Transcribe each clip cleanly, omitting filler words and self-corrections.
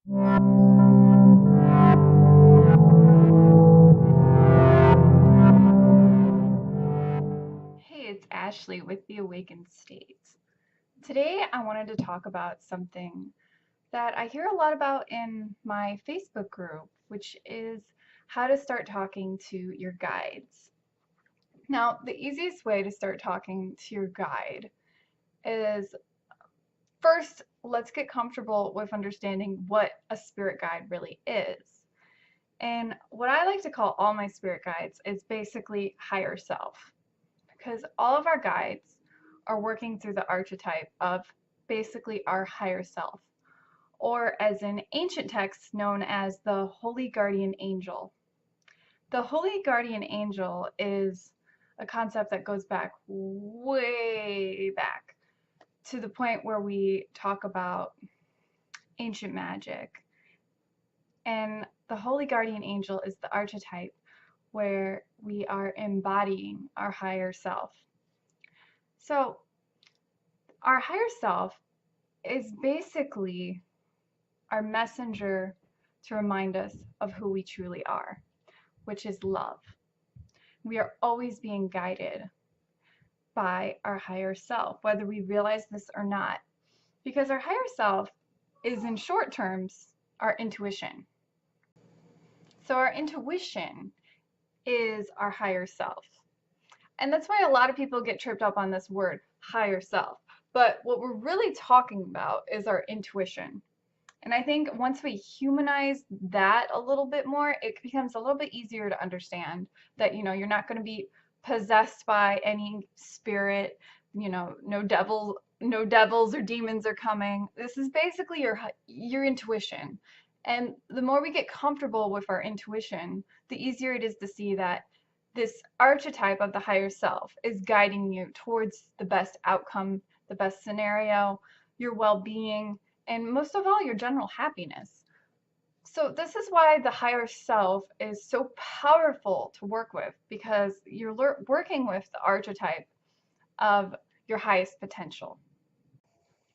Hey, it's Ashley with the Awakened States. Today I wanted to talk about something that I hear a lot about in my Facebook group, which is how to start talking to your guides. Now, the easiest way to start talking to your guide is first, let's get comfortable with understanding what a spirit guide really is. And what I like to call all my spirit guides is basically higher self, because all of our guides are working through the archetype of basically our higher self, or as in ancient texts known as the Holy Guardian Angel. The Holy Guardian Angel is a concept that goes back way back to the point where we talk about ancient magic. And the Holy Guardian Angel is the archetype where we are embodying our higher self. So, our higher self is basically our messenger to remind us of who we truly are, which is love. We are always being guided by our higher self, whether we realize this or not, because our higher self is, in short terms, our intuition. So, our intuition is our higher self. And that's why a lot of people get tripped up on this word, higher self. But what we're really talking about is our intuition. And I think once we humanize that a little bit more, it becomes a little bit easier to understand that, you're not going to be possessed by any spirit, no devils or demons are coming. This is basically your intuition. And the more we get comfortable with our intuition, the easier it is to see that this archetype of the higher self is guiding you towards the best outcome, the best scenario, your well-being, and most of all, your general happiness. So this is why the higher self is so powerful to work with, because you're working with the archetype of your highest potential.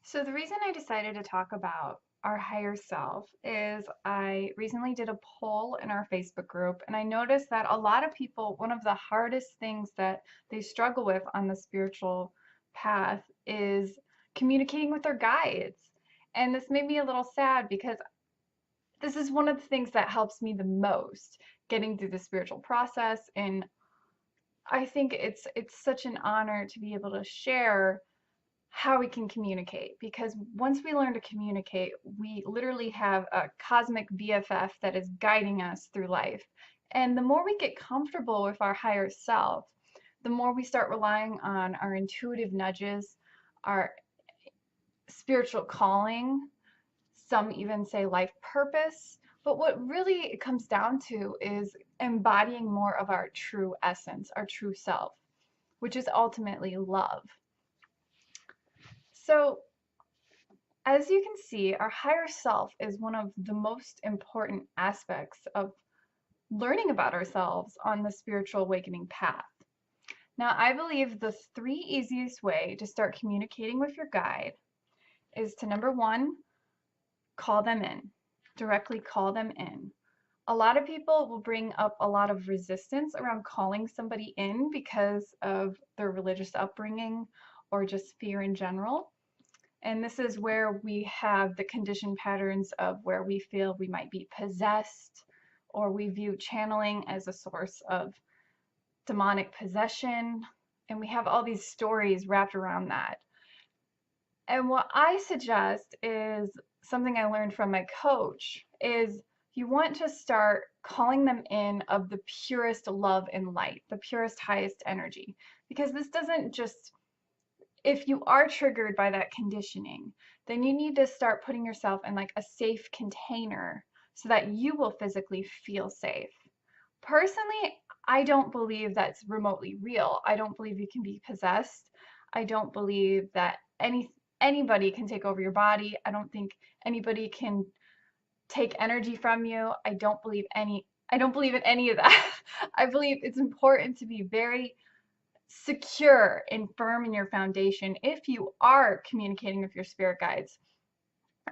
So the reason I decided to talk about our higher self is I recently did a poll in our Facebook group, and I noticed that a lot of people, one of the hardest things that they struggle with on the spiritual path is communicating with their guides. And this made me a little sad because this is one of the things that helps me the most getting through the spiritual process. And I think it's such an honor to be able to share how we can communicate, because once we learn to communicate, we literally have a cosmic BFF that is guiding us through life. And the more we get comfortable with our higher self, the more we start relying on our intuitive nudges, our spiritual calling, some even say life purpose. But what really it comes down to is embodying more of our true essence, our true self, which is ultimately love. So, as you can see, our higher self is one of the most important aspects of learning about ourselves on the spiritual awakening path. Now, I believe the three easiest way to start communicating with your guide is to, number one, call them in, directly call them in. A lot of people will bring up a lot of resistance around calling somebody in because of their religious upbringing or just fear in general. And this is where we have the conditioned patterns of where we feel we might be possessed, or we view channeling as a source of demonic possession. And we have all these stories wrapped around that. And what I suggest is something I learned from my coach is you want to start calling them in of the purest love and light, the purest, highest energy. Because this doesn't just, if you are triggered by that conditioning, then you need to start putting yourself in like a safe container so that you will physically feel safe. Personally, I don't believe that's remotely real. I don't believe you can be possessed. I don't believe that anybody can take over your body. I don't think anybody can take energy from you. I don't believe in any of that. I believe it's important to be very secure and firm in your foundation if you are communicating with your spirit guides.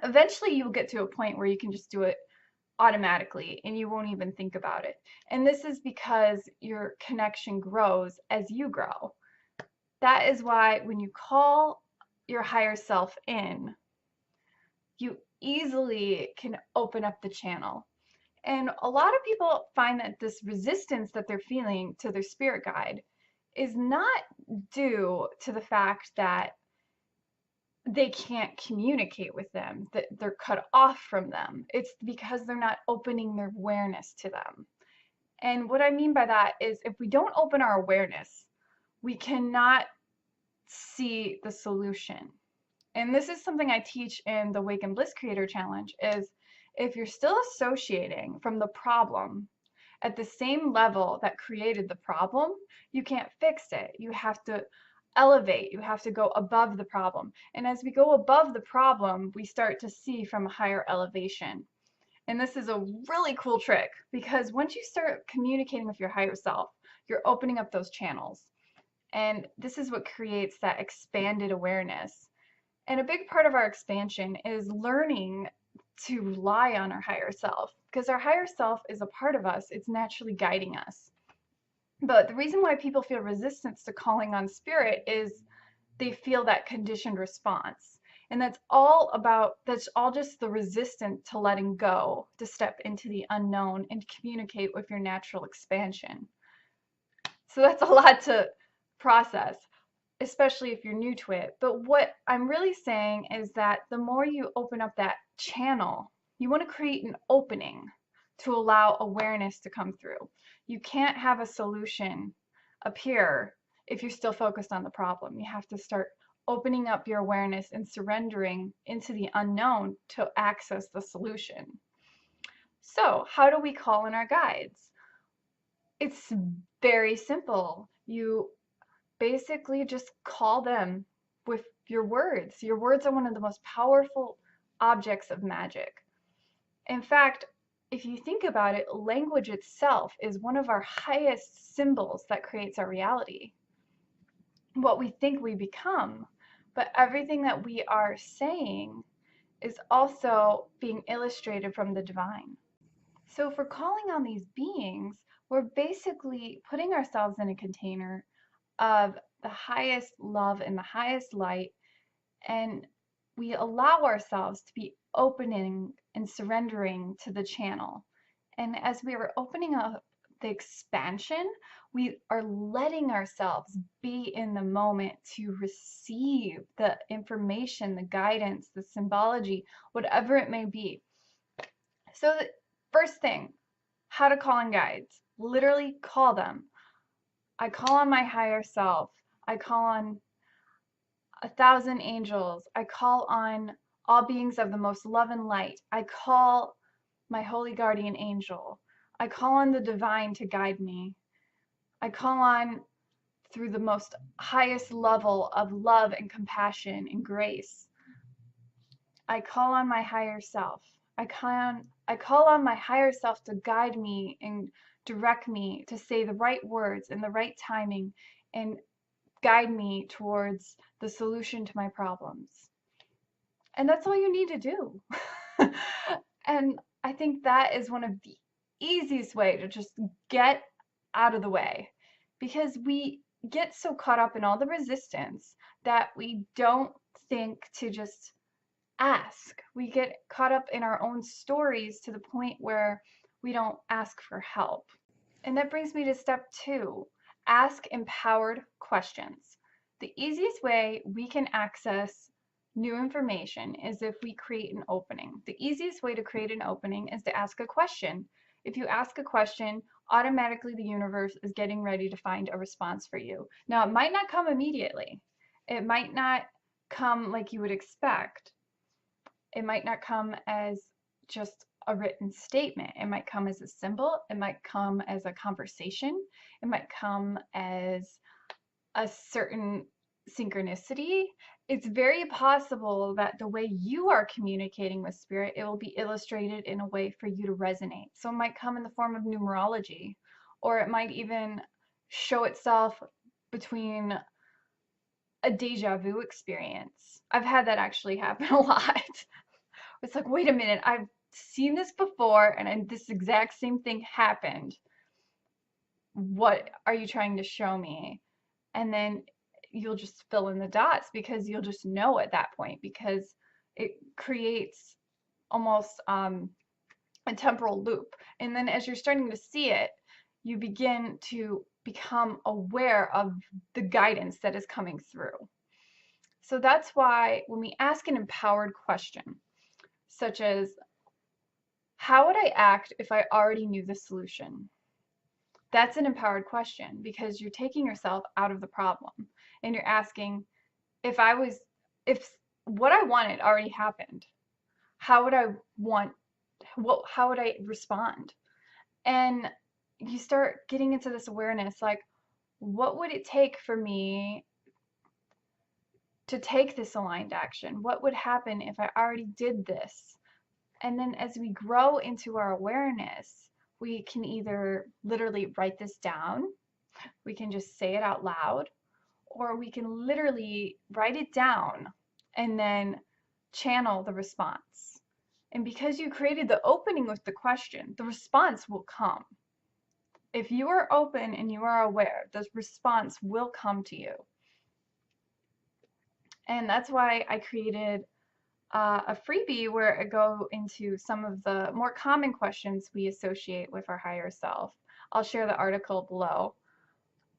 Eventually you'll get to a point where you can just do it automatically and you won't even think about it. And this is because your connection grows as you grow. That is why when you call your higher self in, you easily can open up the channel. And a lot of people find that this resistance that they're feeling to their spirit guide is not due to the fact that they can't communicate with them, that they're cut off from them. It's because they're not opening their awareness to them. And what I mean by that is if we don't open our awareness, we cannot see the solution. And this is something I teach in the Wake and Bliss Creator Challenge is if you're still associating from the problem at the same level that created the problem, you can't fix it. You have to elevate, you have to go above the problem. And as we go above the problem, we start to see from a higher elevation. And this is a really cool trick because once you start communicating with your higher self, you're opening up those channels. And this is what creates that expanded awareness. And a big part of our expansion is learning to rely on our higher self because our higher self is a part of us. It's naturally guiding us. But the reason why people feel resistance to calling on spirit is they feel that conditioned response. And that's all just the resistance to letting go, to step into the unknown and communicate with your natural expansion. So that's a lot to process, especially if you're new to it. But what I'm really saying is that the more you open up that channel, you want to create an opening to allow awareness to come through. You can't have a solution appear if you're still focused on the problem. You have to start opening up your awareness and surrendering into the unknown to access the solution. So, how do we call in our guides? It's very simple. You basically just call them with your words. Your words are one of the most powerful objects of magic. In fact, if you think about it, language itself is one of our highest symbols that creates our reality. What we think we become, but everything that we are saying is also being illustrated from the divine. So if we're calling on these beings, we're basically putting ourselves in a container of the highest love and the highest light, and we allow ourselves to be opening and surrendering to the channel. And as we are opening up the expansion, we are letting ourselves be in the moment to receive the information, the guidance, the symbology, whatever it may be. So the first thing, how to call in guides. Literally call them. I call on my higher self. I call on 1,000 angels. I call on all beings of the most love and light. I call my holy guardian angel. I call on the divine to guide me. I call on through the most highest level of love and compassion and grace. I call on my higher self. I call on my higher self to guide me and direct me to say the right words in the right timing and guide me towards the solution to my problems. And that's all you need to do. And I think that is one of the easiest way to just get out of the way because we get so caught up in all the resistance that we don't think to just ask. We get caught up in our own stories to the point where we don't ask for help. And that brings me to step 2, ask empowered questions. The easiest way we can access new information is if we create an opening. The easiest way to create an opening is to ask a question. If you ask a question, automatically the universe is getting ready to find a response for you. Now, it might not come immediately. It might not come like you would expect. It might not come as just a written statement. It might come as a symbol. It might come as a conversation. It might come as a certain synchronicity. It's very possible that the way you are communicating with spirit, it will be illustrated in a way for you to resonate. So it might come in the form of numerology, or it might even show itself between a deja vu experience. I've had that actually happen a lot. It's like, wait a minute, I've seen this before and this exact same thing happened. What are you trying to show me? And then you'll just fill in the dots because you'll just know at that point, because it creates almost a temporal loop. And then as you're starting to see it, you begin to become aware of the guidance that is coming through. So that's why when we ask an empowered question, such as, how would I act if I already knew the solution? That's an empowered question because you're taking yourself out of the problem and you're asking, if I was, if what I wanted already happened, how would I want, how would I respond? And you start getting into this awareness, like, what would it take for me to take this aligned action? What would happen if I already did this? And then as we grow into our awareness, we can either literally write this down, we can just say it out loud, or we can literally write it down and then channel the response. And because you created the opening with the question, the response will come. If you are open and you are aware, the response will come to you. And that's why I created a freebie where I go into some of the more common questions we associate with our higher self. I'll share the article below.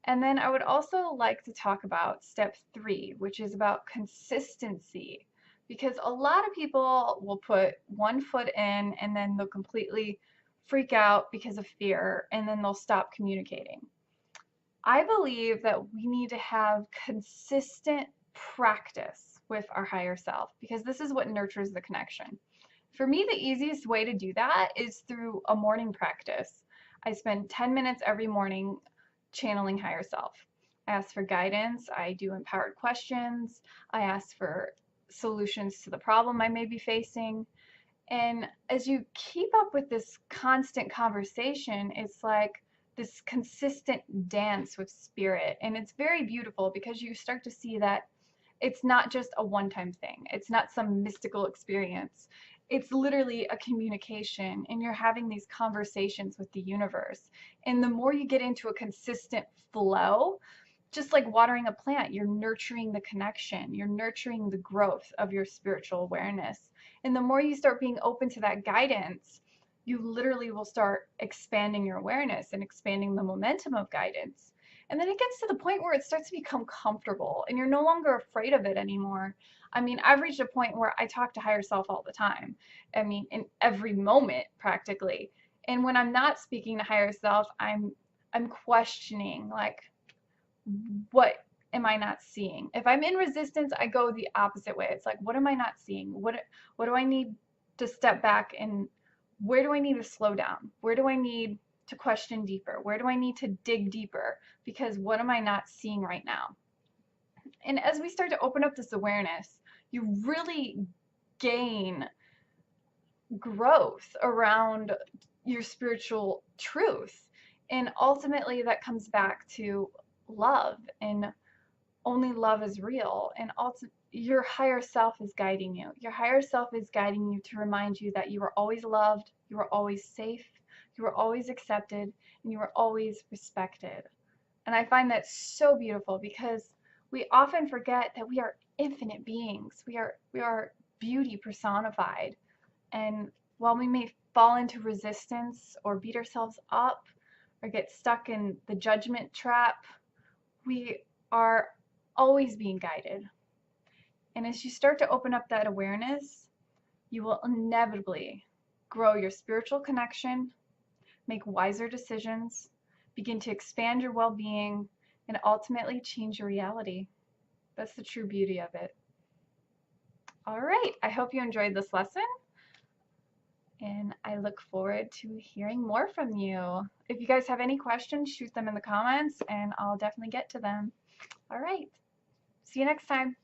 And then I would also like to talk about step 3, which is about consistency. Because a lot of people will put one foot in and then they'll completely freak out because of fear and then they'll stop communicating. I believe that we need to have consistent practice with our higher self because this is what nurtures the connection. For me, the easiest way to do that is through a morning practice. I spend 10 minutes every morning channeling higher self. I ask for guidance, I do empowered questions, I ask for solutions to the problem I may be facing. And as you keep up with this constant conversation, it's like this consistent dance with spirit. And it's very beautiful because you start to see that it's not just a one-time thing. It's not some mystical experience. It's literally a communication, and you're having these conversations with the universe. And the more you get into a consistent flow, just like watering a plant, you're nurturing the connection, you're nurturing the growth of your spiritual awareness. And the more you start being open to that guidance, you literally will start expanding your awareness and expanding the momentum of guidance. And then it gets to the point where it starts to become comfortable and you're no longer afraid of it anymore. I mean, I've reached a point where I talk to higher self all the time. I mean, in every moment practically. And when I'm not speaking to higher self, I'm questioning, like, what am I not seeing? If I'm in resistance, I go the opposite way. It's like, what am I not seeing? What do I need to step back, and where do I need to slow down? Where do I need to question deeper? Where do I need to dig deeper? Because what am I not seeing right now? And as we start to open up this awareness, you really gain growth around your spiritual truth. And ultimately, that comes back to love, and only love is real. And also, your higher self is guiding you. Your higher self is guiding you to remind you that you are always loved, you are always safe, you are always accepted, and you are always respected. And I find that so beautiful because we often forget that we are infinite beings. We are beauty personified. And while we may fall into resistance or beat ourselves up or get stuck in the judgment trap, we are always being guided. And as you start to open up that awareness, you will inevitably grow your spiritual connection, make wiser decisions, begin to expand your well-being, and ultimately change your reality. That's the true beauty of it. All right, I hope you enjoyed this lesson, and I look forward to hearing more from you. If you guys have any questions, shoot them in the comments, and I'll definitely get to them. All right, see you next time.